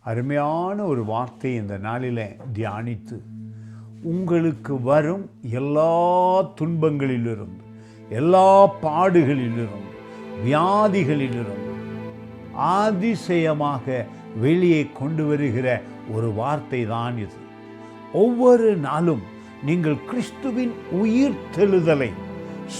அருமையான ஒரு வார்த்தை இந்த நாளில் தியானித்து உங்களுக்கு வரும் எல்லா துன்பங்களிலிருந்து, எல்லா பாடுகளிலிருந்து, வியாதிகளிலிருந்து அதிசயமாக வெளியே கொண்டு வருகிற ஒரு வார்த்தை தான் இது. ஒவ்வொரு நாளும் நீங்கள் கிறிஸ்துவின் உயிர்த்தெழுதலை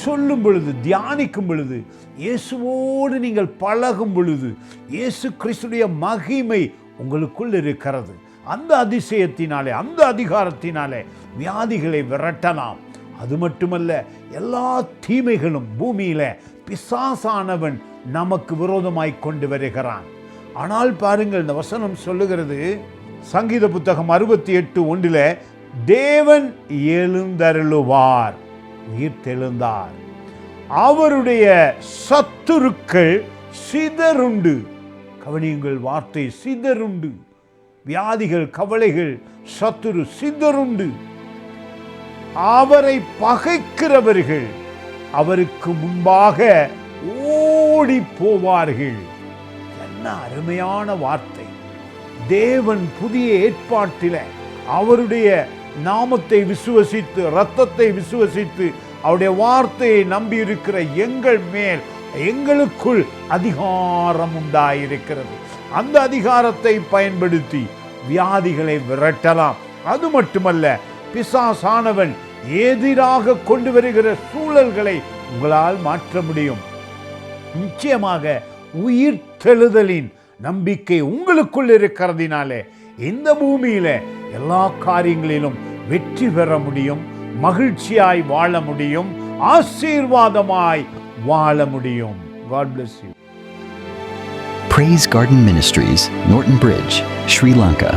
சொல்லும் பொழுது, தியானிக்கும் பொழுது, இயேசுவோடு நீங்கள் பழகும் பொழுது, இயேசு கிறிஸ்துடைய மகிமை உங்களுக்குள் இருக்கிறது. அந்த அதிசயத்தினாலே, அந்த அதிகாரத்தினாலே வியாதிகளை விரட்டலாம். அது மட்டுமல்ல, எல்லா தீமைகளும் பூமியில பிசாசானவன் நமக்கு விரோதமாய் கொண்டு வருகிறான். ஆனால் பாருங்கள், இந்த வசனம் சொல்லுகிறது, சங்கீத புத்தகம் 68:1, தேவன் எழுந்தருளுவார், உயிர்த்தெழுந்தார், அவருடைய சத்துருக்கள் சிதறுண்டு. கவனியுங்கள் வார்த்தை, சிதறுண்டு. வியாதிகள், கவலைகள், சத்துரு சிதறுண்டு. அவரை பகைக்கிறவர்கள் அவருக்கு முன்பாக ஓடி போவார்கள். என்ன அருமையான வார்த்தை! தேவன் புதிய ஏற்பாட்டில அவருடைய நாமத்தை விசுவசித்து, இரத்தத்தை விசுவசித்து, அவருடைய வார்த்தையை நம்பி இருக்கிற எங்கள் மேல், எங்களுக்குள் அதிகாரம் உண்டாயிருக்கிறது. அந்த அதிகாரத்தை பயன்படுத்தி வியாதிகளை விரட்டலாம். அது மட்டுமல்ல, பிசாசானவன் எதிராக கொண்டு வருகிற சூழல்களை உங்களால் மாற்ற முடியும். நிச்சயமாக உயிர்த்தெழுதலின் நம்பிக்கை உங்களுக்குள் இருக்கிறதினாலே இந்த பூமியில எல்லா காரியங்களிலும் வெற்றி பெற முடியும், மகிழ்ச்சியாய் வாழ முடியும், ஆசீர்வாதமாய் வாழ முடியும். God bless you. Praise Garden Ministries, Norton Bridge, Sri Lanka.